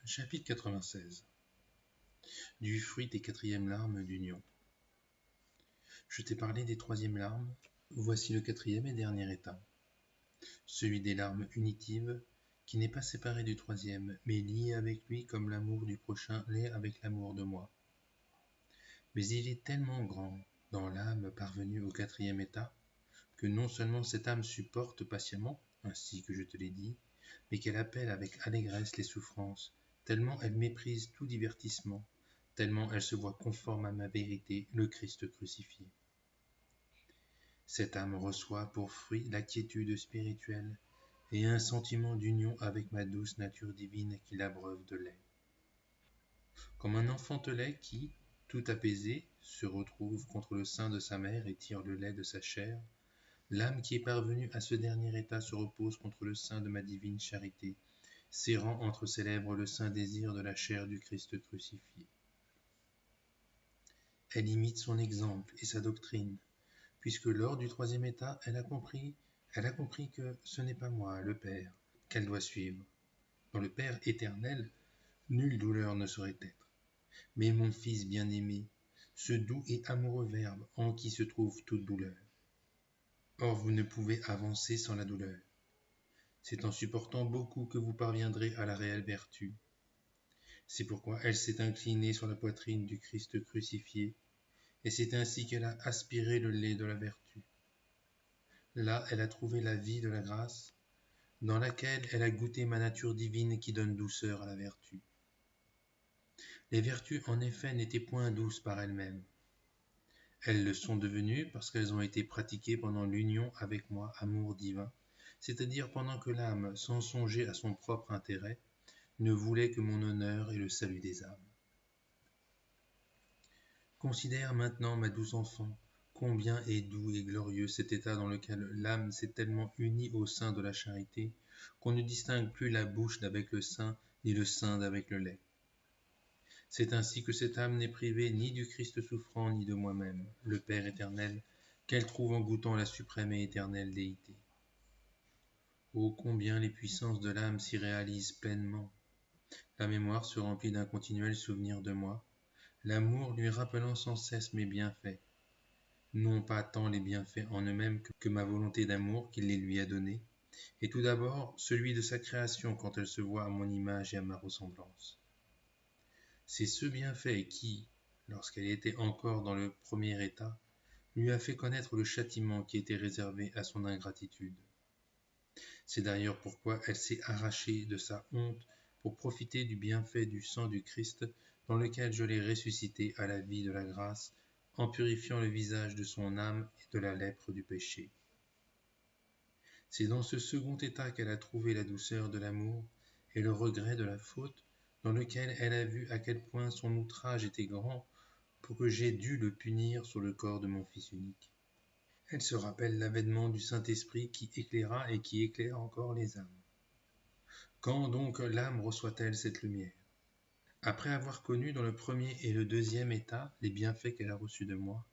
Chapitre 96. Du fruit des quatrièmes larmes d'union. Je t'ai parlé des troisièmes larmes, voici le quatrième et dernier état. Celui des larmes unitives, qui n'est pas séparé du troisième, mais lié avec lui comme l'amour du prochain l'est avec l'amour de moi. Mais il est tellement grand dans l'âme parvenue au quatrième état, que non seulement cette âme supporte patiemment, ainsi que je te l'ai dit, mais qu'elle appelle avec allégresse les souffrances, tellement elle méprise tout divertissement, tellement elle se voit conforme à ma vérité, le Christ crucifié. Cette âme reçoit pour fruit la quiétude spirituelle et un sentiment d'union avec ma douce nature divine qui l'abreuve de lait. Comme un enfantelet qui, tout apaisé, se retrouve contre le sein de sa mère et tire le lait de sa chair, l'âme qui est parvenue à ce dernier état se repose contre le sein de ma divine charité, serrant entre ses lèvres le saint désir de la chair du Christ crucifié. Elle imite son exemple et sa doctrine, puisque lors du troisième état, elle a compris que ce n'est pas moi, le Père, qu'elle doit suivre. Dans le Père éternel, nulle douleur ne saurait être. Mais mon Fils bien-aimé, ce doux et amoureux Verbe en qui se trouve toute douleur. Or vous ne pouvez avancer sans la douleur. C'est en supportant beaucoup que vous parviendrez à la réelle vertu. C'est pourquoi elle s'est inclinée sur la poitrine du Christ crucifié, et c'est ainsi qu'elle a aspiré le lait de la vertu. Là, elle a trouvé la vie de la grâce, dans laquelle elle a goûté ma nature divine qui donne douceur à la vertu. Les vertus, en effet, n'étaient point douces par elles-mêmes. Elles le sont devenues parce qu'elles ont été pratiquées pendant l'union avec moi, amour divin, c'est-à-dire pendant que l'âme, sans songer à son propre intérêt, ne voulait que mon honneur et le salut des âmes. Considère maintenant, ma douce enfant, combien est doux et glorieux cet état dans lequel l'âme s'est tellement unie au sein de la charité qu'on ne distingue plus la bouche d'avec le sein, ni le sein d'avec le lait. C'est ainsi que cette âme n'est privée ni du Christ souffrant, ni de moi-même, le Père éternel, qu'elle trouve en goûtant la suprême et éternelle déité. Oh, combien les puissances de l'âme s'y réalisent pleinement! La mémoire se remplit d'un continuel souvenir de moi, l'amour lui rappelant sans cesse mes bienfaits, non pas tant les bienfaits en eux-mêmes que ma volonté d'amour qui les lui a donnés, et tout d'abord celui de sa création quand elle se voit à mon image et à ma ressemblance. C'est ce bienfait qui, lorsqu'elle était encore dans le premier état, lui a fait connaître le châtiment qui était réservé à son ingratitude. C'est d'ailleurs pourquoi elle s'est arrachée de sa honte pour profiter du bienfait du sang du Christ dans lequel je l'ai ressuscité à la vie de la grâce en purifiant le visage de son âme et de la lèpre du péché. C'est dans ce second état qu'elle a trouvé la douceur de l'amour et le regret de la faute, dans lequel elle a vu à quel point son outrage était grand pour que j'aie dû le punir sur le corps de mon Fils unique. Elle se rappelle l'avènement du Saint-Esprit qui éclaira et qui éclaire encore les âmes. Quand donc l'âme reçoit-elle cette lumière? Après avoir connu dans le premier et le deuxième état les bienfaits qu'elle a reçus de moi,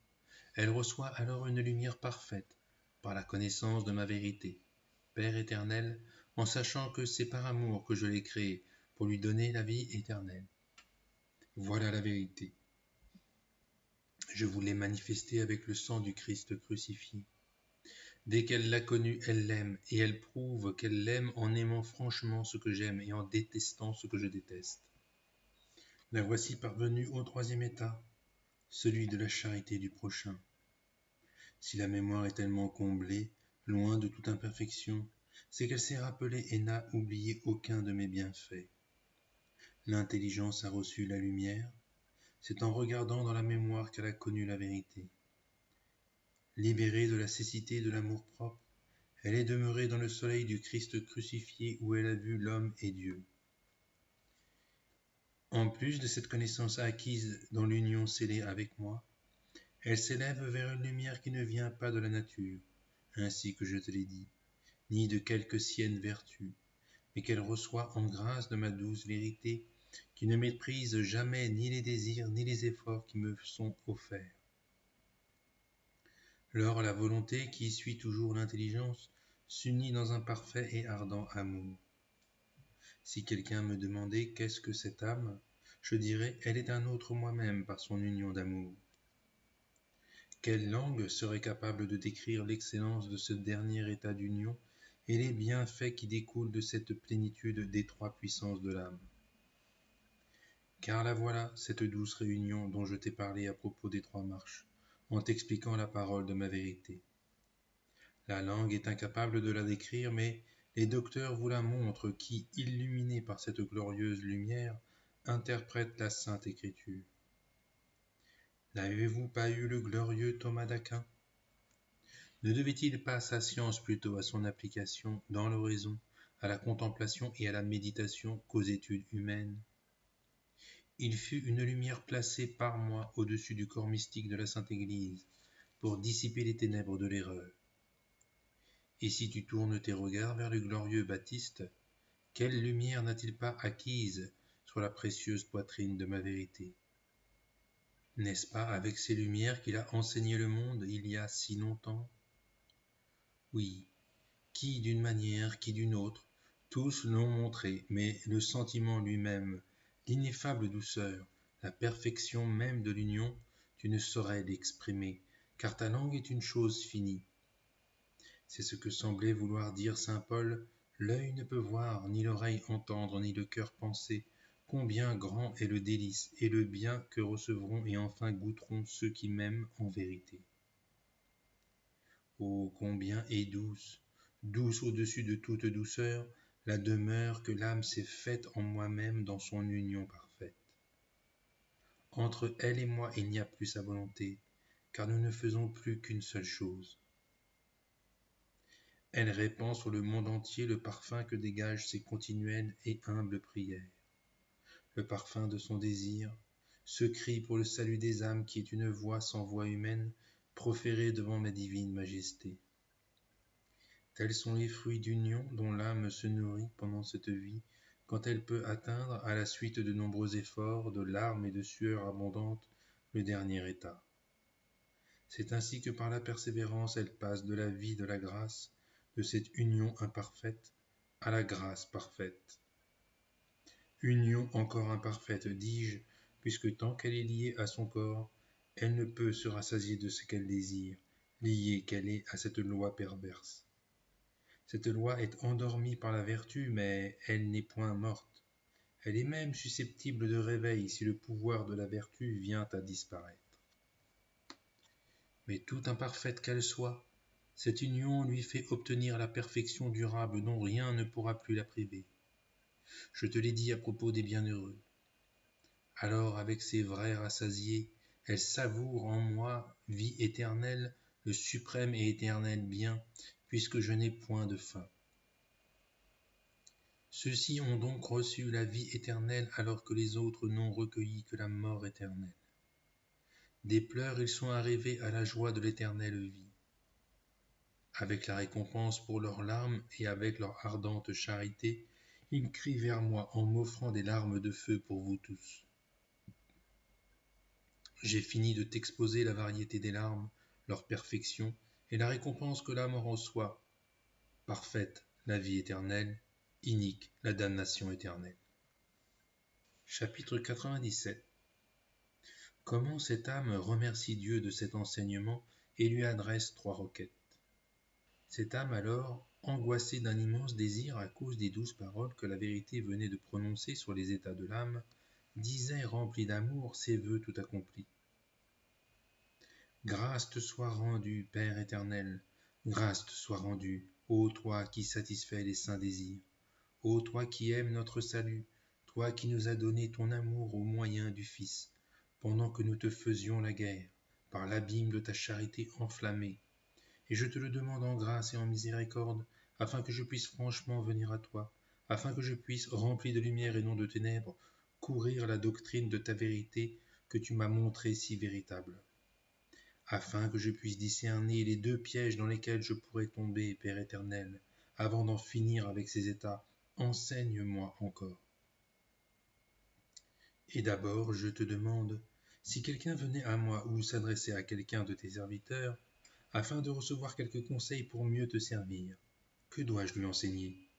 elle reçoit alors une lumière parfaite par la connaissance de ma vérité, Père éternel, en sachant que c'est par amour que je l'ai créée pour lui donner la vie éternelle. Voilà la vérité. Je vous l'ai manifestée avec le sang du Christ crucifié. Dès qu'elle l'a connu, elle l'aime, et elle prouve qu'elle l'aime en aimant franchement ce que j'aime et en détestant ce que je déteste. La voici parvenue au troisième état, celui de la charité du prochain. Si la mémoire est tellement comblée, loin de toute imperfection, c'est qu'elle s'est rappelée et n'a oublié aucun de mes bienfaits. L'intelligence a reçu la lumière, c'est en regardant dans la mémoire qu'elle a connu la vérité. Libérée de la cécité de l'amour-propre, elle est demeurée dans le soleil du Christ crucifié où elle a vu l'homme et Dieu. En plus de cette connaissance acquise dans l'union scellée avec moi, elle s'élève vers une lumière qui ne vient pas de la nature, ainsi que je te l'ai dit, ni de quelque sienne vertu, mais qu'elle reçoit en grâce de ma douce vérité, qui ne méprise jamais ni les désirs ni les efforts qui me sont offerts. Lors la volonté qui suit toujours l'intelligence s'unit dans un parfait et ardent amour. Si quelqu'un me demandait qu'est-ce que cette âme, je dirais elle est un autre moi-même par son union d'amour. Quelle langue serait capable de décrire l'excellence de ce dernier état d'union et les bienfaits qui découlent de cette plénitude des trois puissances de l'âme? Car la voilà, cette douce réunion dont je t'ai parlé à propos des trois marches, en t'expliquant la parole de ma vérité. La langue est incapable de la décrire, mais les docteurs vous la montrent qui, illuminés par cette glorieuse lumière, interprètent la Sainte Écriture. N'avez-vous pas eu le glorieux Thomas d'Aquin? Ne devait-il pas sa science plutôt à son application dans l'oraison, à la contemplation et à la méditation qu'aux études humaines? Il fut une lumière placée par moi au-dessus du corps mystique de la Sainte Église, pour dissiper les ténèbres de l'erreur. Et si tu tournes tes regards vers le glorieux Baptiste, quelle lumière n'a-t-il pas acquise sur la précieuse poitrine de ma vérité? N'est-ce pas avec ces lumières qu'il a enseigné le monde il y a si longtemps? Oui, qui d'une manière, qui d'une autre, tous l'ont montré, mais le sentiment lui-même, l'ineffable douceur, la perfection même de l'union, tu ne saurais l'exprimer, car ta langue est une chose finie. C'est ce que semblait vouloir dire saint Paul, l'œil ne peut voir, ni l'oreille entendre, ni le cœur penser, combien grand est le délice et le bien que recevront et enfin goûteront ceux qui m'aiment en vérité. Oh, combien est douce, douce au-dessus de toute douceur, la demeure que l'âme s'est faite en moi-même dans son union parfaite. Entre elle et moi il n'y a plus sa volonté, car nous ne faisons plus qu'une seule chose. Elle répand sur le monde entier le parfum que dégagent ses continuelles et humbles prières. Le parfum de son désir, ce cri pour le salut des âmes qui est une voix sans voix humaine, proférée devant ma divine majesté. Tels sont les fruits d'union dont l'âme se nourrit pendant cette vie, quand elle peut atteindre, à la suite de nombreux efforts, de larmes et de sueurs abondantes, le dernier état. C'est ainsi que par la persévérance elle passe de la vie de la grâce, de cette union imparfaite, à la grâce parfaite. Union encore imparfaite, dis-je, puisque tant qu'elle est liée à son corps, elle ne peut se rassasier de ce qu'elle désire, liée qu'elle est à cette loi perverse. Cette loi est endormie par la vertu, mais elle n'est point morte. Elle est même susceptible de réveil si le pouvoir de la vertu vient à disparaître. Mais tout imparfaite qu'elle soit, cette union lui fait obtenir la perfection durable dont rien ne pourra plus la priver. Je te l'ai dit à propos des bienheureux. Alors, avec ses vrais rassasiés, elle savoure en moi, vie éternelle, le suprême et éternel bien, puisque je n'ai point de fin. Ceux-ci ont donc reçu la vie éternelle alors que les autres n'ont recueilli que la mort éternelle. Des pleurs, ils sont arrivés à la joie de l'éternelle vie. Avec la récompense pour leurs larmes et avec leur ardente charité, ils crient vers moi en m'offrant des larmes de feu pour vous tous. J'ai fini de t'exposer la variété des larmes, leur perfection et la récompense que l'âme en reçoit. Parfaite, la vie éternelle, inique, la damnation éternelle. Chapitre 97. Comment cette âme remercie Dieu de cet enseignement et lui adresse trois requêtes. Cette âme alors, angoissée d'un immense désir à cause des douces paroles que la vérité venait de prononcer sur les états de l'âme, disait remplie d'amour ses vœux tout accomplis. Grâce te soit rendue, Père éternel, grâce te soit rendue, ô toi qui satisfais les saints désirs, ô toi qui aimes notre salut, toi qui nous as donné ton amour au moyen du Fils, pendant que nous te faisions la guerre, par l'abîme de ta charité enflammée. Et je te le demande en grâce et en miséricorde, afin que je puisse franchement venir à toi, afin que je puisse, rempli de lumière et non de ténèbres, courir la doctrine de ta vérité que tu m'as montrée si véritable. Afin que je puisse discerner les deux pièges dans lesquels je pourrais tomber, Père éternel, avant d'en finir avec ces états, enseigne-moi encore. Et d'abord, je te demande, si quelqu'un venait à moi ou s'adressait à quelqu'un de tes serviteurs, afin de recevoir quelques conseils pour mieux te servir, que dois-je lui enseigner?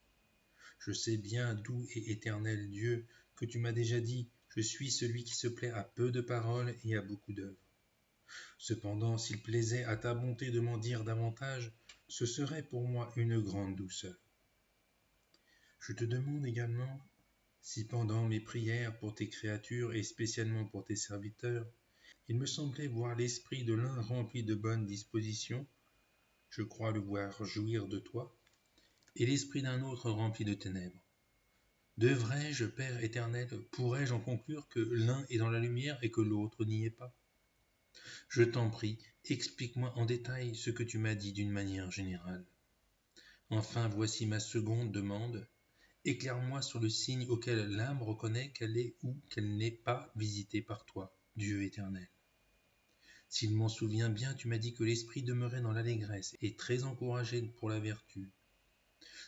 Je sais bien, doux et éternel Dieu, que tu m'as déjà dit, je suis celui qui se plaît à peu de paroles et à beaucoup d'œuvres. Cependant, s'il plaisait à ta bonté de m'en dire davantage, ce serait pour moi une grande douceur. Je te demande également, si pendant mes prières pour tes créatures et spécialement pour tes serviteurs, il me semblait voir l'esprit de l'un rempli de bonnes dispositions, je crois le voir jouir de toi, et l'esprit d'un autre rempli de ténèbres. Devrais-je, Père éternel, pourrais-je en conclure que l'un est dans la lumière et que l'autre n'y est pas? Je t'en prie, explique-moi en détail ce que tu m'as dit d'une manière générale. Enfin, voici ma seconde demande. Éclaire-moi sur le signe auquel l'âme reconnaît qu'elle est ou qu'elle n'est pas visitée par toi, Dieu éternel. S'il m'en souvient bien, tu m'as dit que l'esprit demeurait dans l'allégresse et très encouragé pour la vertu.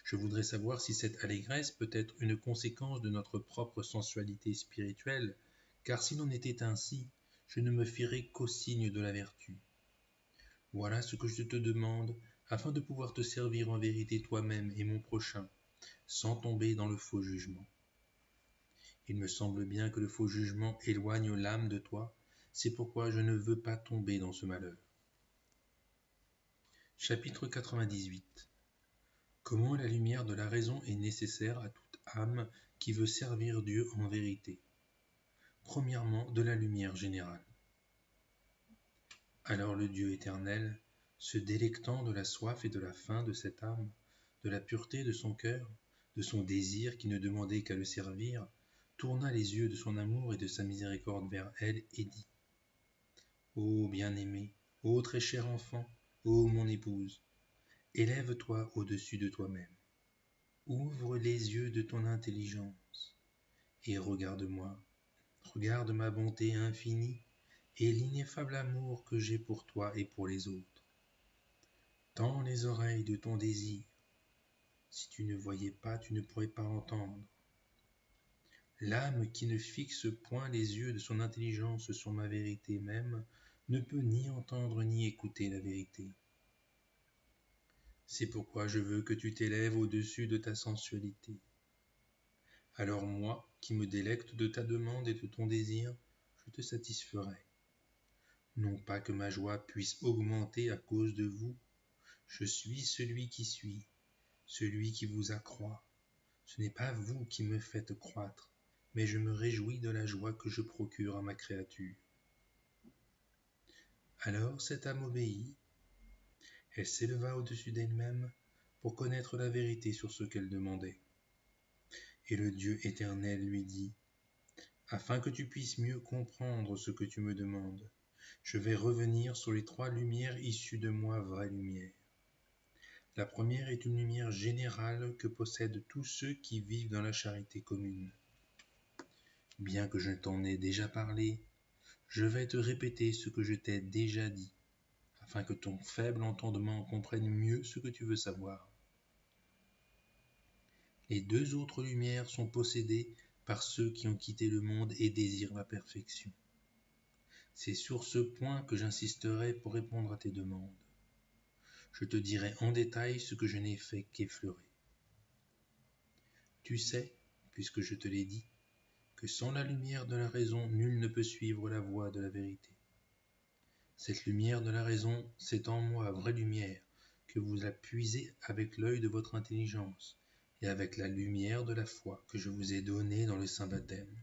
Je voudrais savoir si cette allégresse peut être une conséquence de notre propre sensualité spirituelle, car s'il en était ainsi, je ne me fierais qu'au signe de la vertu. Voilà ce que je te demande, afin de pouvoir te servir en vérité toi-même et mon prochain, sans tomber dans le faux jugement. Il me semble bien que le faux jugement éloigne l'âme de toi, c'est pourquoi je ne veux pas tomber dans ce malheur. Chapitre 98. Comment la lumière de la raison est nécessaire à toute âme qui veut servir Dieu en vérité. Premièrement, de la lumière générale. Alors le Dieu éternel, se délectant de la soif et de la faim de cette âme, de la pureté de son cœur, de son désir qui ne demandait qu'à le servir, tourna les yeux de son amour et de sa miséricorde vers elle et dit : Ô bien-aimé, ô très cher enfant, ô mon épouse, élève-toi au-dessus de toi-même. Ouvre les yeux de ton intelligence et regarde-moi, regarde ma bonté infinie et l'ineffable amour que j'ai pour toi et pour les autres. Tends les oreilles de ton désir. Si tu ne voyais pas, tu ne pourrais pas entendre. L'âme qui ne fixe point les yeux de son intelligence sur ma vérité même ne peut ni entendre ni écouter la vérité. C'est pourquoi je veux que tu t'élèves au-dessus de ta sensualité. Alors moi, qui me délecte de ta demande et de ton désir, je te satisferai. Non pas que ma joie puisse augmenter à cause de vous, je suis celui qui suis, celui qui vous accroît. Ce n'est pas vous qui me faites croître, mais je me réjouis de la joie que je procure à ma créature. Alors cette âme obéit. Elle s'éleva au-dessus d'elle-même pour connaître la vérité sur ce qu'elle demandait. Et le Dieu éternel lui dit : Afin que tu puisses mieux comprendre ce que tu me demandes, je vais revenir sur les 3 lumières issues de moi, vraie lumière. La première est une lumière générale que possèdent tous ceux qui vivent dans la charité commune. Bien que je t'en ai déjà parlé, je vais te répéter ce que je t'ai déjà dit, afin que ton faible entendement comprenne mieux ce que tu veux savoir. Les 2 autres lumières sont possédées par ceux qui ont quitté le monde et désirent la perfection. C'est sur ce point que j'insisterai pour répondre à tes demandes. Je te dirai en détail ce que je n'ai fait qu'effleurer. Tu sais, puisque je te l'ai dit, que sans la lumière de la raison, nul ne peut suivre la voie de la vérité. Cette lumière de la raison, c'est en moi, vraie lumière, que vous la puisez avec l'œil de votre intelligence et avec la lumière de la foi que je vous ai donnée dans le saint baptême.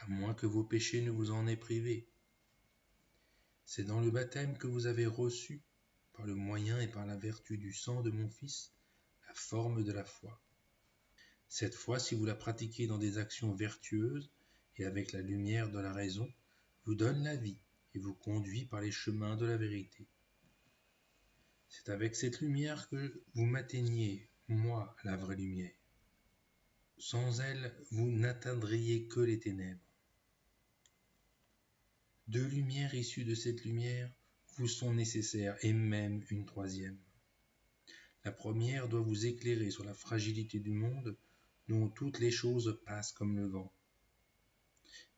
À moins que vos péchés ne vous en aient privé. C'est dans le baptême que vous avez reçu, par le moyen et par la vertu du sang de mon Fils, la forme de la foi. Cette foi, si vous la pratiquez dans des actions vertueuses et avec la lumière de la raison, vous donne la vie et vous conduit par les chemins de la vérité. C'est avec cette lumière que vous m'atteignez, moi, la vraie lumière. Sans elle, vous n'atteindriez que les ténèbres. 2 lumières issues de cette lumière vous sont nécessaires, et même une 3e. La première doit vous éclairer sur la fragilité du monde, dont toutes les choses passent comme le vent.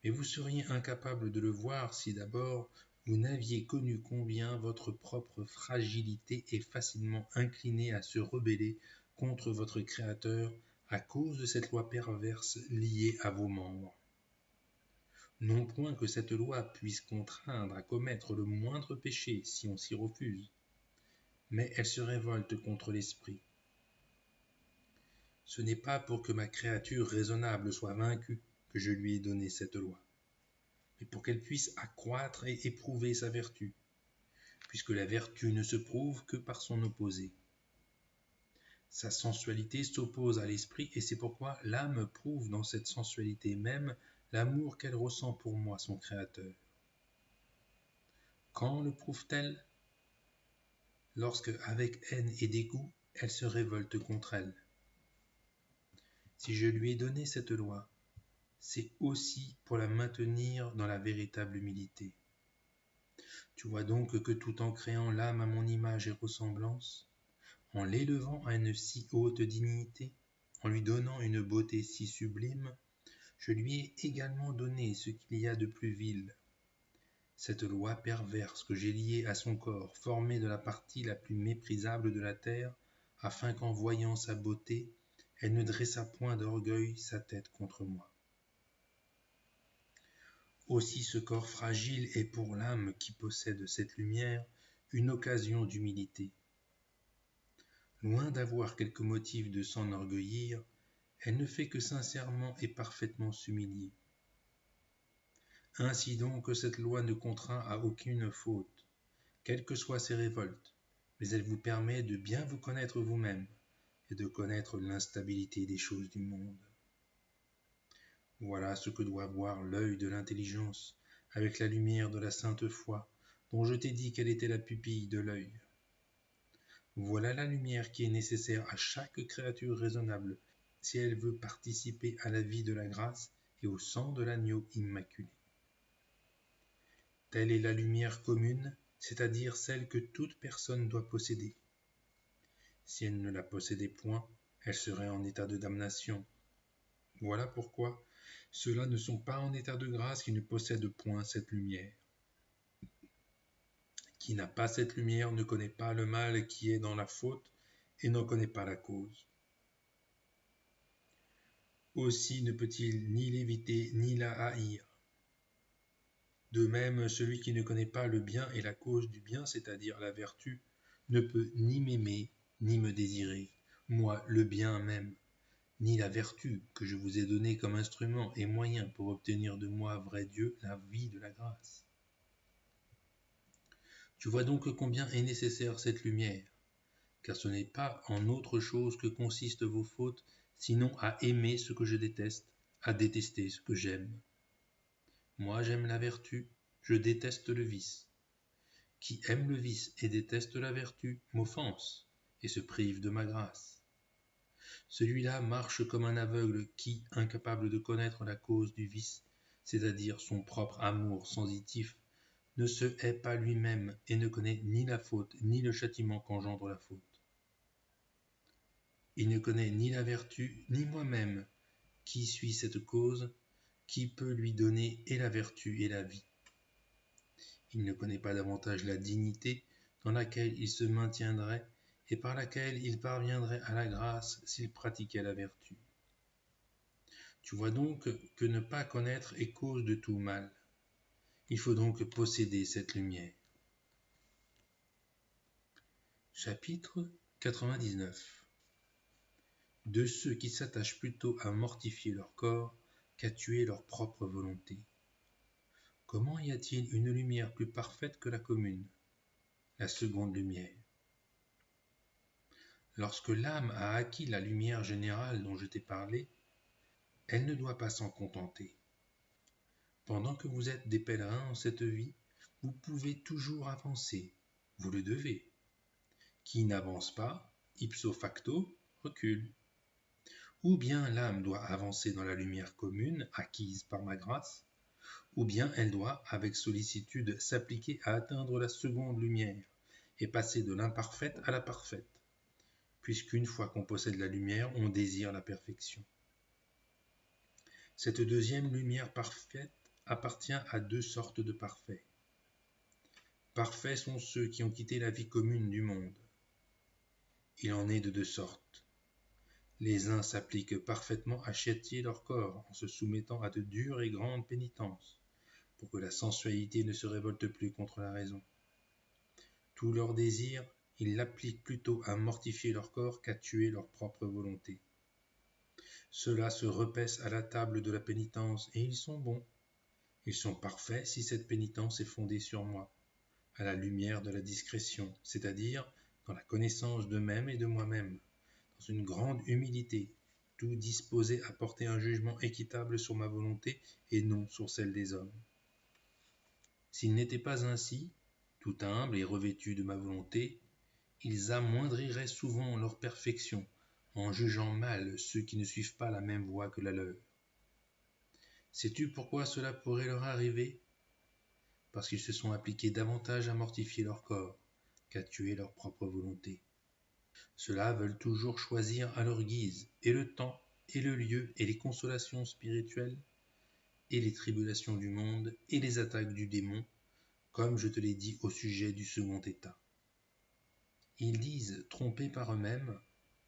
Mais vous seriez incapable de le voir si d'abord vous n'aviez connu combien votre propre fragilité est facilement inclinée à se rebeller contre votre Créateur à cause de cette loi perverse liée à vos membres. Non point que cette loi puisse contraindre à commettre le moindre péché si on s'y refuse, mais elle se révolte contre l'esprit. Ce n'est pas pour que ma créature raisonnable soit vaincue que je lui ai donné cette loi, mais pour qu'elle puisse accroître et éprouver sa vertu, puisque la vertu ne se prouve que par son opposé. Sa sensualité s'oppose à l'esprit et c'est pourquoi l'âme prouve dans cette sensualité même l'amour qu'elle ressent pour moi, son Créateur. Quand le prouve-t-elle? Lorsque, avec haine et dégoût, elle se révolte contre elle. Si je lui ai donné cette loi, c'est aussi pour la maintenir dans la véritable humilité. Tu vois donc que tout en créant l'âme à mon image et ressemblance, en l'élevant à une si haute dignité, en lui donnant une beauté si sublime, je lui ai également donné ce qu'il y a de plus vil, cette loi perverse que j'ai liée à son corps, formé de la partie la plus méprisable de la terre, afin qu'en voyant sa beauté, elle ne dressât point d'orgueil sa tête contre moi. Aussi ce corps fragile est pour l'âme qui possède cette lumière une occasion d'humilité. Loin d'avoir quelque motif de s'enorgueillir, elle ne fait que sincèrement et parfaitement s'humilier. Ainsi donc cette loi ne contraint à aucune faute, quelles que soient ses révoltes, mais elle vous permet de bien vous connaître vous-même et de connaître l'instabilité des choses du monde. Voilà ce que doit voir l'œil de l'intelligence avec la lumière de la sainte foi, dont je t'ai dit qu'elle était la pupille de l'œil. Voilà la lumière qui est nécessaire à chaque créature raisonnable si elle veut participer à la vie de la grâce et au sang de l'agneau immaculé. Telle est la lumière commune, c'est-à-dire celle que toute personne doit posséder. Si elle ne la possédait point, elle serait en état de damnation. Voilà pourquoi ceux-là ne sont pas en état de grâce qui ne possèdent point cette lumière. Qui n'a pas cette lumière ne connaît pas le mal qui est dans la faute et n'en connaît pas la cause. Aussi ne peut-il ni l'éviter ni la haïr. De même, celui qui ne connaît pas le bien et la cause du bien, c'est-à-dire la vertu, ne peut ni m'aimer ni me désirer, moi le bien même, ni la vertu que je vous ai donnée comme instrument et moyen pour obtenir de moi, vrai Dieu, la vie de la grâce. Tu vois donc combien est nécessaire cette lumière, car ce n'est pas en autre chose que consistent vos fautes, sinon à aimer ce que je déteste, à détester ce que j'aime. Moi j'aime la vertu, je déteste le vice. Qui aime le vice et déteste la vertu m'offense et se prive de ma grâce. Celui-là marche comme un aveugle qui, incapable de connaître la cause du vice, c'est-à-dire son propre amour sensitif, ne se hait pas lui-même et ne connaît ni la faute ni le châtiment qu'engendre la faute. Il ne connaît ni la vertu ni moi-même, qui suis cette cause, qui peut lui donner et la vertu et la vie. Il ne connaît pas davantage la dignité dans laquelle il se maintiendrait et par laquelle il parviendrait à la grâce s'il pratiquait la vertu. Tu vois donc que ne pas connaître est cause de tout mal. Il faut donc posséder cette lumière. Chapitre 99. De ceux qui s'attachent plutôt à mortifier leur corps qu'à tuer leur propre volonté. Comment y a-t-il une lumière plus parfaite que la commune, la seconde lumière? Lorsque l'âme a acquis la lumière générale dont je t'ai parlé, elle ne doit pas s'en contenter. Pendant que vous êtes des pèlerins en cette vie, vous pouvez toujours avancer, vous le devez. Qui n'avance pas, ipso facto, recule. Ou bien l'âme doit avancer dans la lumière commune acquise par ma grâce, ou bien elle doit, avec sollicitude, s'appliquer à atteindre la seconde lumière et passer de l'imparfaite à la parfaite, puisqu'une fois qu'on possède la lumière, on désire la perfection. Cette deuxième lumière parfaite appartient à deux sortes de parfaits. Parfaits sont ceux qui ont quitté la vie commune du monde. Il en est de deux sortes. Les uns s'appliquent parfaitement à châtier leur corps en se soumettant à de dures et grandes pénitences, pour que la sensualité ne se révolte plus contre la raison. Tout leur désir, ils l'appliquent plutôt à mortifier leur corps qu'à tuer leur propre volonté. Ceux-là se repaissent à la table de la pénitence, et ils sont bons. Ils sont parfaits si cette pénitence est fondée sur moi, à la lumière de la discrétion, c'est-à-dire dans la connaissance d'eux-mêmes et de moi-même, dans une grande humilité, tout disposé à porter un jugement équitable sur ma volonté et non sur celle des hommes. S'ils n'étaient pas ainsi, tout humbles et revêtus de ma volonté, ils amoindriraient souvent leur perfection en jugeant mal ceux qui ne suivent pas la même voie que la leur. Sais-tu pourquoi cela pourrait leur arriver? Parce qu'ils se sont appliqués davantage à mortifier leur corps qu'à tuer leur propre volonté. Ceux-là veulent toujours choisir à leur guise et le temps et le lieu et les consolations spirituelles et les tribulations du monde et les attaques du démon, comme je te l'ai dit au sujet du second état. Ils disent, trompés par eux-mêmes,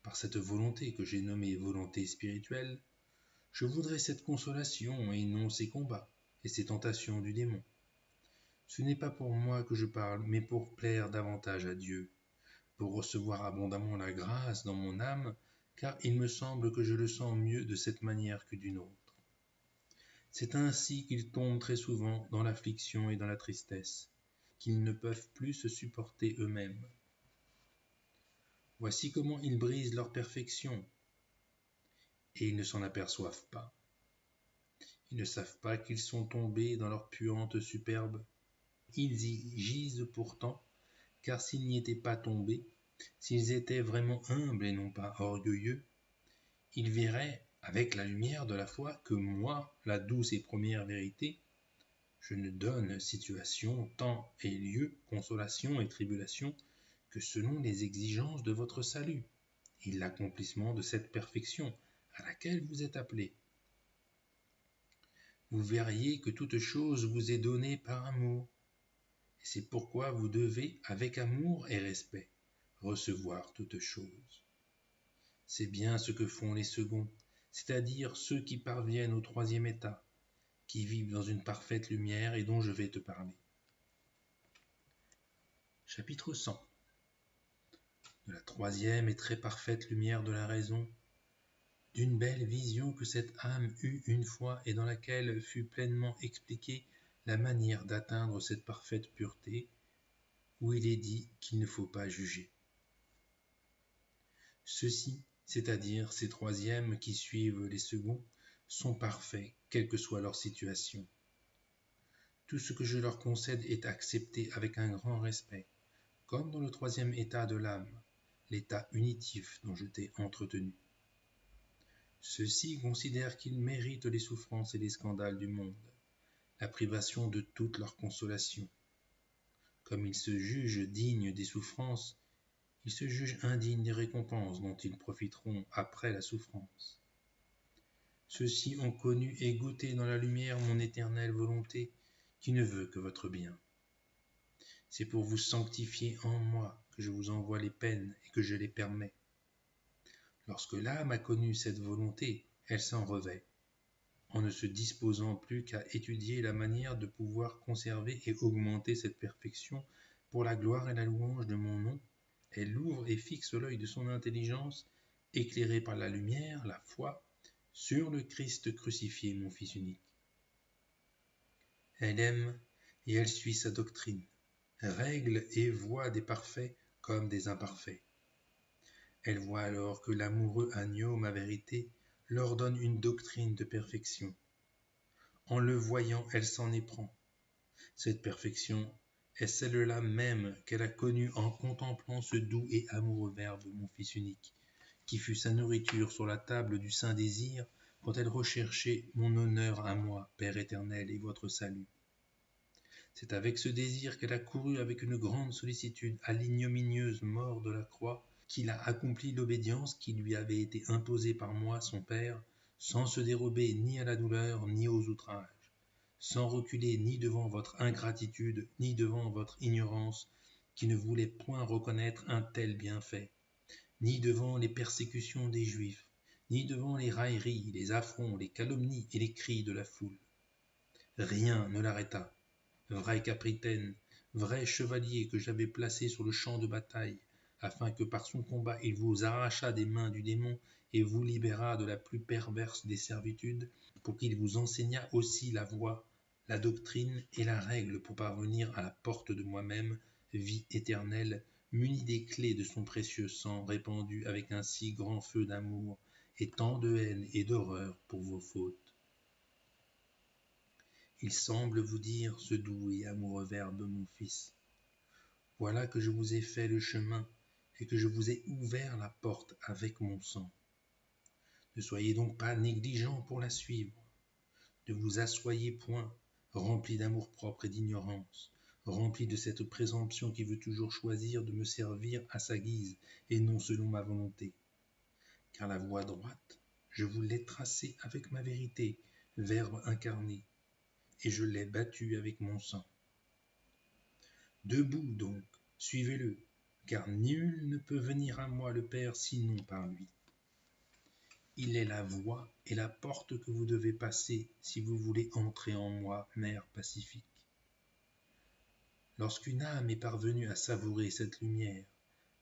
par cette volonté que j'ai nommée volonté spirituelle, je voudrais cette consolation et non ces combats et ces tentations du démon. Ce n'est pas pour moi que je parle, mais pour plaire davantage à Dieu, pour recevoir abondamment la grâce dans mon âme, car il me semble que je le sens mieux de cette manière que d'une autre. C'est ainsi qu'ils tombent très souvent dans l'affliction et dans la tristesse, qu'ils ne peuvent plus se supporter eux-mêmes. Voici comment ils brisent leur perfection, et ils ne s'en aperçoivent pas. Ils ne savent pas qu'ils sont tombés dans leur puante superbe. Ils y gisent pourtant, car s'ils n'y étaient pas tombés, s'ils étaient vraiment humbles et non pas orgueilleux, ils verraient, avec la lumière de la foi, que moi, la douce et première vérité, je ne donne situation, temps et lieu, consolation et tribulation, que selon les exigences de votre salut et l'accomplissement de cette perfection à laquelle vous êtes appelés. Vous verriez que toute chose vous est donnée par amour, et c'est pourquoi vous devez, avec amour et respect, recevoir toutes choses. C'est bien ce que font les seconds, c'est-à-dire ceux qui parviennent au troisième état, qui vivent dans une parfaite lumière et dont je vais te parler. Chapitre 100. De la troisième et très parfaite lumière de la raison, d'une belle vision que cette âme eut une fois et dans laquelle fut pleinement expliquée la manière d'atteindre cette parfaite pureté, où il est dit qu'il ne faut pas juger. Ceux-ci, c'est-à-dire ces troisièmes qui suivent les seconds, sont parfaits, quelle que soit leur situation. Tout ce que je leur concède est accepté avec un grand respect, comme dans le troisième état de l'âme, l'état unitif dont je t'ai entretenu. Ceux-ci considèrent qu'ils méritent les souffrances et les scandales du monde, la privation de toute leur consolation. Comme ils se jugent dignes des souffrances, ils se jugent indignes des récompenses dont ils profiteront après la souffrance. Ceux-ci ont connu et goûté dans la lumière mon éternelle volonté, qui ne veut que votre bien. C'est pour vous sanctifier en moi que je vous envoie les peines et que je les permets. Lorsque l'âme a connu cette volonté, elle s'en revêt, en ne se disposant plus qu'à étudier la manière de pouvoir conserver et augmenter cette perfection pour la gloire et la louange de mon nom. Elle ouvre et fixe l'œil de son intelligence, éclairée par la lumière, la foi, sur le Christ crucifié, mon Fils unique. Elle aime et elle suit sa doctrine, règle et voit des parfaits comme des imparfaits. Elle voit alors que l'amoureux agneau, ma vérité, leur donne une doctrine de perfection. En le voyant, elle s'en éprend. Cette perfection est celle-là même qu'elle a connue en contemplant ce doux et amoureux Verbe, mon Fils unique, qui fut sa nourriture sur la table du Saint Désir quand elle recherchait mon honneur à moi, Père éternel, et votre salut. C'est avec ce désir qu'elle a couru avec une grande sollicitude à l'ignominieuse mort de la croix, qu'il a accompli l'obédience qui lui avait été imposée par moi, son Père, sans se dérober ni à la douleur ni aux outrages, sans reculer ni devant votre ingratitude ni devant votre ignorance, qui ne voulait point reconnaître un tel bienfait, ni devant les persécutions des Juifs, ni devant les railleries, les affronts, les calomnies et les cris de la foule. Rien ne l'arrêta. Vrai capitaine, vrai chevalier que j'avais placé sur le champ de bataille, afin que par son combat il vous arrachât des mains du démon et vous libérât de la plus perverse des servitudes, pour qu'il vous enseignât aussi la voie, la doctrine et la règle pour parvenir à la porte de moi-même, vie éternelle, muni des clés de son précieux sang répandu avec un si grand feu d'amour et tant de haine et d'horreur pour vos fautes. Il semble vous dire ce doux et amoureux verbe, mon fils. Voilà que je vous ai fait le chemin et que je vous ai ouvert la porte avec mon sang. Ne soyez donc pas négligents pour la suivre. Ne vous assoyez point, rempli d'amour-propre et d'ignorance, rempli de cette présomption qui veut toujours choisir de me servir à sa guise et non selon ma volonté. Car la voie droite, je vous l'ai tracée avec ma vérité, Verbe incarné, et je l'ai battue avec mon sang. Debout donc, suivez-le, car nul ne peut venir à moi le Père sinon par lui. Il est la voie et la porte que vous devez passer si vous voulez entrer en moi, mère pacifique. Lorsqu'une âme est parvenue à savourer cette lumière,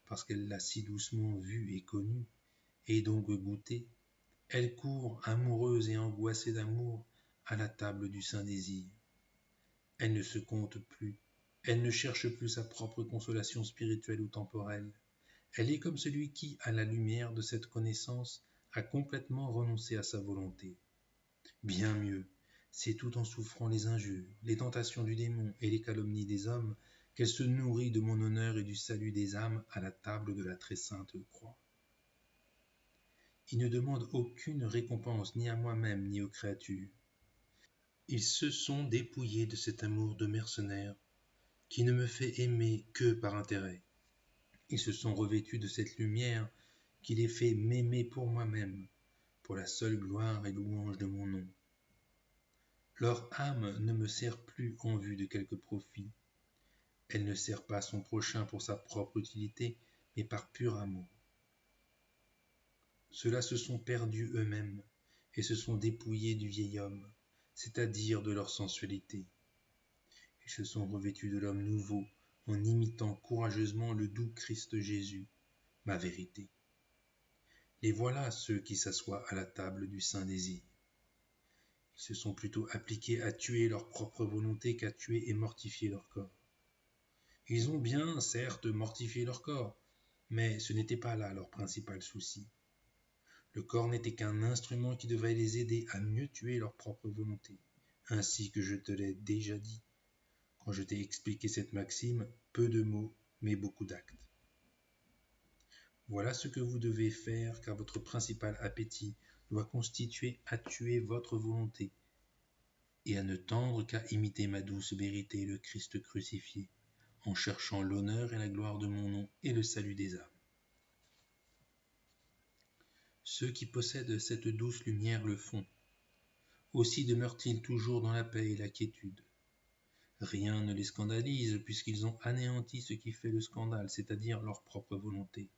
parce qu'elle l'a si doucement vue et connue, et donc goûtée, elle court, amoureuse et angoissée d'amour, à la table du Saint-Désir. Elle ne se compte plus, elle ne cherche plus sa propre consolation spirituelle ou temporelle. Elle est comme celui qui, à la lumière de cette connaissance, a complètement renoncé à sa volonté. Bien mieux, c'est tout en souffrant les injures, les tentations du démon et les calomnies des hommes qu'elle se nourrit de mon honneur et du salut des âmes à la table de la très sainte croix. Il ne demande aucune récompense ni à moi-même ni aux créatures. Ils se sont dépouillés de cet amour de mercenaire qui ne me fait aimer que par intérêt. Ils se sont revêtus de cette lumière qui les fait m'aimer pour moi-même, pour la seule gloire et louange de mon nom. Leur âme ne me sert plus en vue de quelque profit. Elle ne sert pas son prochain pour sa propre utilité, mais par pur amour. Ceux-là se sont perdus eux-mêmes et se sont dépouillés du vieil homme, c'est-à-dire de leur sensualité. Ils se sont revêtus de l'homme nouveau en imitant courageusement le doux Christ Jésus, ma vérité. Les voilà ceux qui s'assoient à la table du Saint-Désir. Ils se sont plutôt appliqués à tuer leur propre volonté qu'à tuer et mortifier leur corps. Ils ont bien, certes, mortifié leur corps, mais ce n'était pas là leur principal souci. Le corps n'était qu'un instrument qui devait les aider à mieux tuer leur propre volonté, ainsi que je te l'ai déjà dit. Quand je t'ai expliqué cette maxime, peu de mots, mais beaucoup d'actes. Voilà ce que vous devez faire, car votre principal appétit doit constituer à tuer votre volonté, et à ne tendre qu'à imiter ma douce vérité, le Christ crucifié, en cherchant l'honneur et la gloire de mon nom et le salut des âmes. Ceux qui possèdent cette douce lumière le font. Aussi demeurent-ils toujours dans la paix et la quiétude. Rien ne les scandalise, puisqu'ils ont anéanti ce qui fait le scandale, c'est-à-dire leur propre volonté.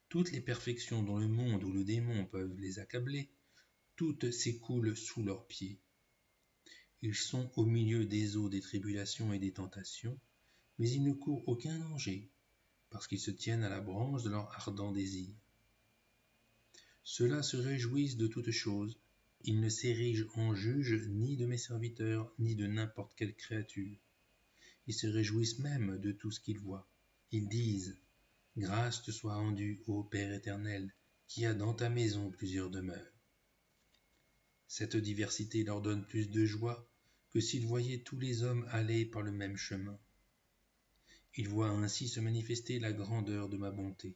Toutes les perfections dont le monde ou le démon peuvent les accabler, toutes s'écoulent sous leurs pieds. Ils sont au milieu des eaux des tribulations et des tentations, mais ils ne courent aucun danger, parce qu'ils se tiennent à la branche de leur ardent désir. Ceux-là se réjouissent de toutes choses, ils ne s'érigent en juges ni de mes serviteurs, ni de n'importe quelle créature. Ils se réjouissent même de tout ce qu'ils voient. Ils disent « Grâce te soit rendue, ô Père éternel, qui a dans ta maison plusieurs demeures. » Cette diversité leur donne plus de joie que s'ils voyaient tous les hommes aller par le même chemin. Ils voient ainsi se manifester la grandeur de ma bonté.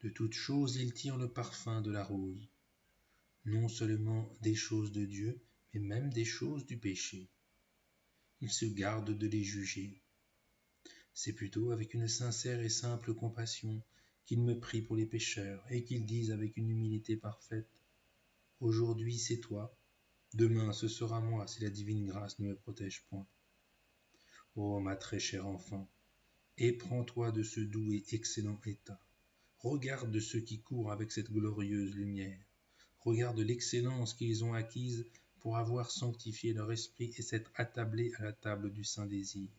De toutes choses, ils tirent le parfum de la rose, non seulement des choses de Dieu, mais même des choses du péché. Ils se gardent de les juger. C'est plutôt avec une sincère et simple compassion qu'ils me prient pour les pécheurs et qu'ils disent avec une humilité parfaite « Aujourd'hui c'est toi, demain ce sera moi si la divine grâce ne me protège point. » Ô ma très chère enfant, éprends-toi de ce doux et excellent état. Regarde ceux qui courent avec cette glorieuse lumière. Regarde l'excellence qu'ils ont acquise pour avoir sanctifié leur esprit et s'être attablés à la table du Saint-Désir.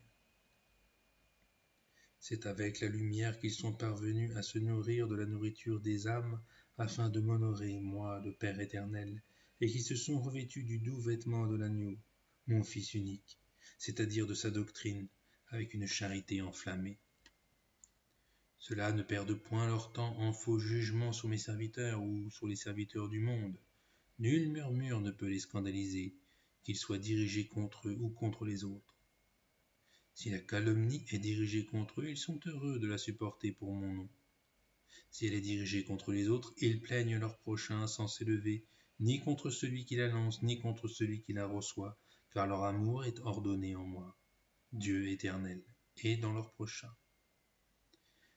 C'est avec la lumière qu'ils sont parvenus à se nourrir de la nourriture des âmes afin de m'honorer, moi, le Père éternel, et qui se sont revêtus du doux vêtement de l'agneau, mon Fils unique, c'est-à-dire de sa doctrine, avec une charité enflammée. Ceux-là ne perdent point leur temps en faux jugements sur mes serviteurs ou sur les serviteurs du monde. Nul murmure ne peut les scandaliser, qu'ils soient dirigés contre eux ou contre les autres. Si la calomnie est dirigée contre eux, ils sont heureux de la supporter pour mon nom. Si elle est dirigée contre les autres, ils plaignent leur prochain sans s'élever, ni contre celui qui la lance, ni contre celui qui la reçoit, car leur amour est ordonné en moi, Dieu éternel, et dans leur prochain.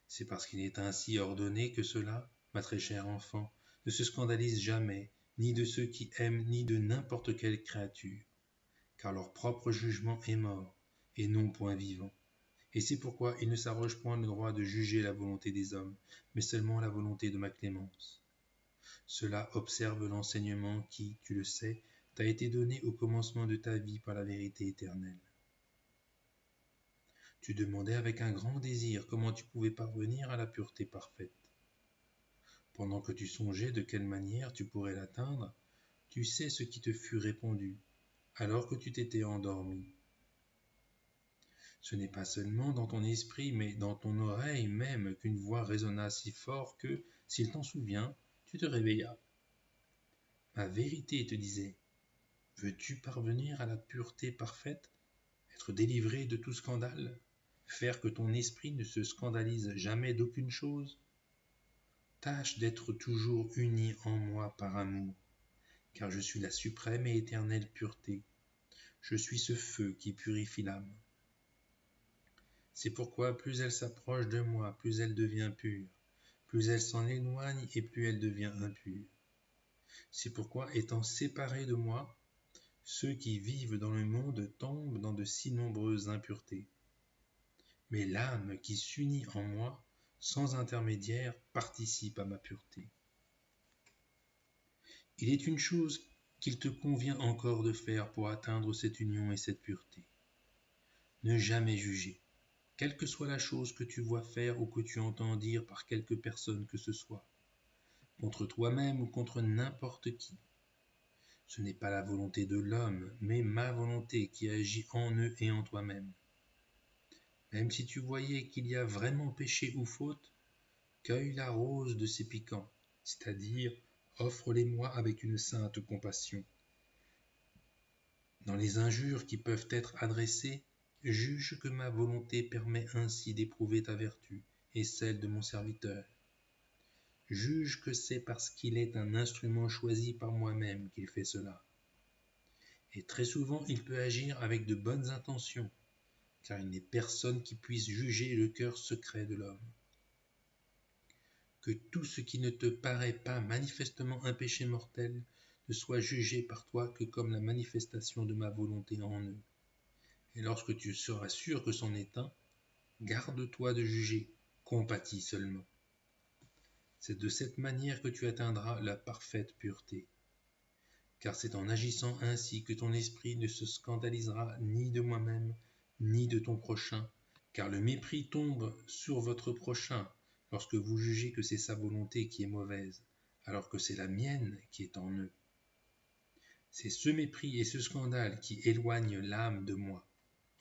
C'est parce qu'il est ainsi ordonné que ceux-là, ma très chère enfant, ne se scandalisent jamais, ni de ceux qui aiment, ni de n'importe quelle créature, car leur propre jugement est mort, et non point vivant. Et c'est pourquoi ils ne s'arrogent point le droit de juger la volonté des hommes, mais seulement la volonté de ma clémence. Ceux-là observent l'enseignement qui, tu le sais, t'a été donné au commencement de ta vie par la vérité éternelle. Tu demandais avec un grand désir comment tu pouvais parvenir à la pureté parfaite. Pendant que tu songeais de quelle manière tu pourrais l'atteindre, tu sais ce qui te fut répondu, alors que tu t'étais endormi. Ce n'est pas seulement dans ton esprit, mais dans ton oreille même qu'une voix résonna si fort que, s'il t'en souvient, tu te réveillas. Ma vérité te disait, veux-tu parvenir à la pureté parfaite, être délivré de tout scandale, faire que ton esprit ne se scandalise jamais d'aucune chose? Tâche d'être toujours uni en moi par amour, car je suis la suprême et éternelle pureté. Je suis ce feu qui purifie l'âme. C'est pourquoi plus elle s'approche de moi, plus elle devient pure, plus elle s'en éloigne et plus elle devient impure. C'est pourquoi, étant séparés de moi, ceux qui vivent dans le monde tombent dans de si nombreuses impuretés. Mais l'âme qui s'unit en moi, sans intermédiaire, participe à ma pureté. Il est une chose qu'il te convient encore de faire pour atteindre cette union et cette pureté. Ne jamais juger, quelle que soit la chose que tu vois faire ou que tu entends dire par quelque personne que ce soit, contre toi-même ou contre n'importe qui. Ce n'est pas la volonté de l'homme, mais ma volonté qui agit en eux et en toi-même. Même si tu voyais qu'il y a vraiment péché ou faute, cueille la rose de ses piquants, c'est-à-dire offre-les-moi avec une sainte compassion. Dans les injures qui peuvent être adressées, juge que ma volonté permet ainsi d'éprouver ta vertu et celle de mon serviteur. Juge que c'est parce qu'il est un instrument choisi par moi-même qu'il fait cela. Et très souvent il peut agir avec de bonnes intentions, car il n'est personne qui puisse juger le cœur secret de l'homme. Que tout ce qui ne te paraît pas manifestement un péché mortel ne soit jugé par toi que comme la manifestation de ma volonté en eux. Et lorsque tu seras sûr que c'en est un, garde-toi de juger, compatis seulement. C'est de cette manière que tu atteindras la parfaite pureté. Car c'est en agissant ainsi que ton esprit ne se scandalisera ni de moi-même, ni de ton prochain, car le mépris tombe sur votre prochain lorsque vous jugez que c'est sa volonté qui est mauvaise, alors que c'est la mienne qui est en eux. C'est ce mépris et ce scandale qui éloignent l'âme de moi,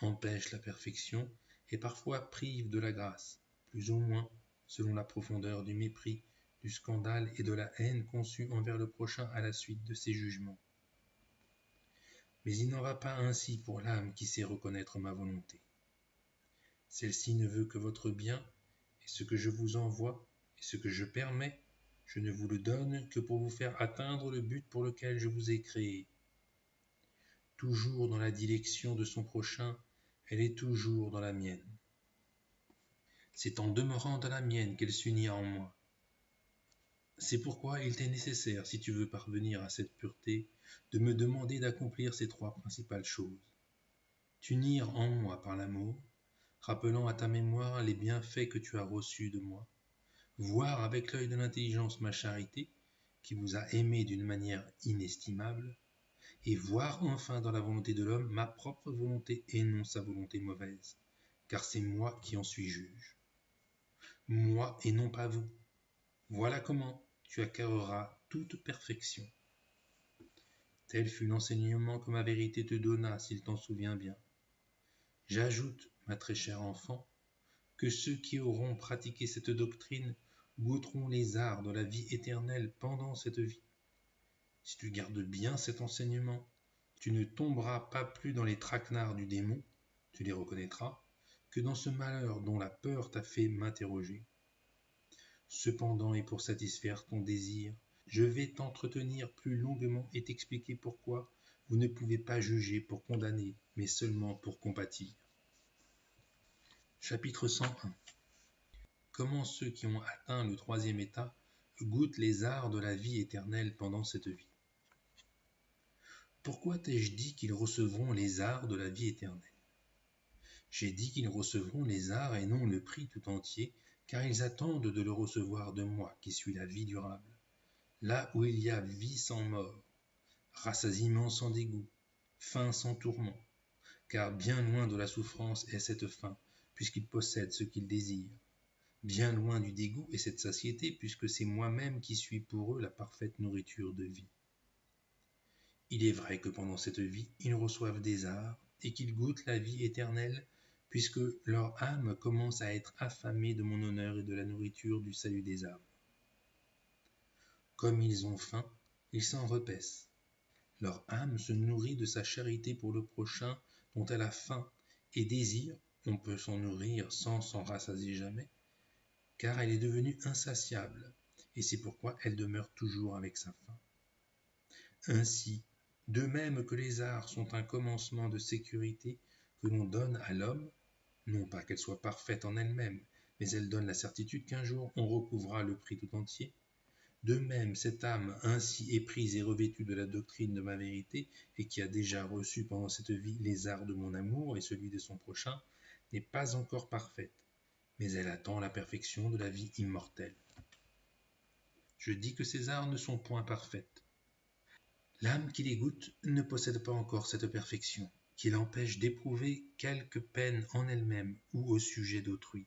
empêchent la perfection et parfois privent de la grâce, plus ou moins, selon la profondeur du mépris, du scandale et de la haine conçue envers le prochain à la suite de ces jugements. Mais il n'en va pas ainsi pour l'âme qui sait reconnaître ma volonté. Celle-ci ne veut que votre bien, et ce que je vous envoie, et ce que je permets, je ne vous le donne que pour vous faire atteindre le but pour lequel je vous ai créé. Toujours dans la dilection de son prochain, elle est toujours dans la mienne. C'est en demeurant dans la mienne qu'elle s'unit en moi. C'est pourquoi il t'est nécessaire, si tu veux parvenir à cette pureté, de me demander d'accomplir ces trois principales choses. T'unir en moi par l'amour, rappelant à ta mémoire les bienfaits que tu as reçus de moi, voir avec l'œil de l'intelligence ma charité, qui vous a aimé d'une manière inestimable, et voir enfin dans la volonté de l'homme ma propre volonté et non sa volonté mauvaise, car c'est moi qui en suis juge. Moi et non pas vous. Voilà comment tu acquerras toute perfection. Tel fut l'enseignement que ma vérité te donna, s'il t'en souvient bien. J'ajoute, ma très chère enfant, que ceux qui auront pratiqué cette doctrine goûteront les arts de la vie éternelle pendant cette vie. Si tu gardes bien cet enseignement, tu ne tomberas pas plus dans les traquenards du démon, tu les reconnaîtras, que dans ce malheur dont la peur t'a fait m'interroger. Cependant, et pour satisfaire ton désir, je vais t'entretenir plus longuement et t'expliquer pourquoi vous ne pouvez pas juger pour condamner, mais seulement pour compatir. Chapitre 101. Comment ceux qui ont atteint le troisième état goûtent les arts de la vie éternelle pendant cette vie. Pourquoi t'ai-je dit qu'ils recevront les arts de la vie éternelle? J'ai dit qu'ils recevront les arts et non le prix tout entier, car ils attendent de le recevoir de moi, qui suis la vie durable, là où il y a vie sans mort, rassasiement sans dégoût, faim sans tourment, car bien loin de la souffrance est cette faim, puisqu'ils possèdent ce qu'ils désirent. Bien loin du dégoût est cette satiété, puisque c'est moi-même qui suis pour eux la parfaite nourriture de vie. Il est vrai que pendant cette vie, ils reçoivent des arts et qu'ils goûtent la vie éternelle, puisque leur âme commence à être affamée de mon honneur et de la nourriture du salut des âmes. Comme ils ont faim, ils s'en repaissent. Leur âme se nourrit de sa charité pour le prochain dont elle a faim et désire, on peut s'en nourrir sans s'en rassasier jamais, car elle est devenue insatiable, et c'est pourquoi elle demeure toujours avec sa faim. Ainsi, de même que les arts sont un commencement de sécurité que l'on donne à l'homme, non pas qu'elle soit parfaite en elle-même, mais elle donne la certitude qu'un jour on recouvrira le prix tout entier, de même cette âme ainsi éprise et revêtue de la doctrine de ma vérité et qui a déjà reçu pendant cette vie les arts de mon amour et celui de son prochain, n'est pas encore parfaite, mais elle attend la perfection de la vie immortelle. Je dis que ces arts ne sont point parfaites. L'âme qui les goûte ne possède pas encore cette perfection, qui l'empêche d'éprouver quelque peine en elle-même ou au sujet d'autrui.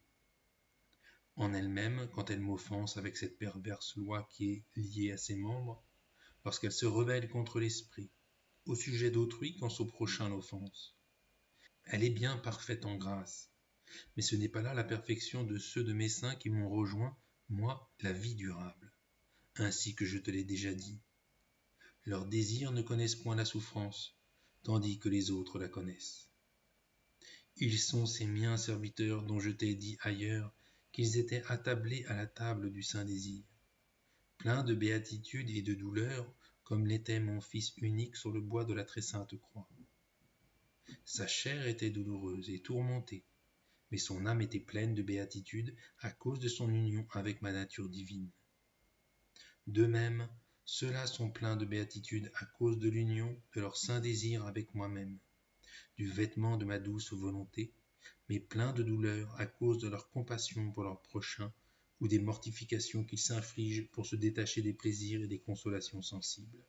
En elle-même, quand elle m'offense avec cette perverse loi qui est liée à ses membres, lorsqu'elle se rebelle contre l'esprit, au sujet d'autrui quand son prochain l'offense. Elle est bien parfaite en grâce, mais ce n'est pas là la perfection de ceux de mes saints qui m'ont rejoint, moi, la vie durable, ainsi que je te l'ai déjà dit. Leurs désirs ne connaissent point la souffrance, tandis que les autres la connaissent. Ils sont ces miens serviteurs dont je t'ai dit ailleurs qu'ils étaient attablés à la table du saint désir, pleins de béatitude et de douleur, comme l'était mon Fils unique sur le bois de la très sainte croix. Sa chair était douloureuse et tourmentée, mais son âme était pleine de béatitude à cause de son union avec ma nature divine. De même, ceux-là sont pleins de béatitude à cause de l'union de leur saint désir avec moi-même, du vêtement de ma douce volonté, mais pleins de douleur à cause de leur compassion pour leur prochain ou des mortifications qu'ils s'infligent pour se détacher des plaisirs et des consolations sensibles.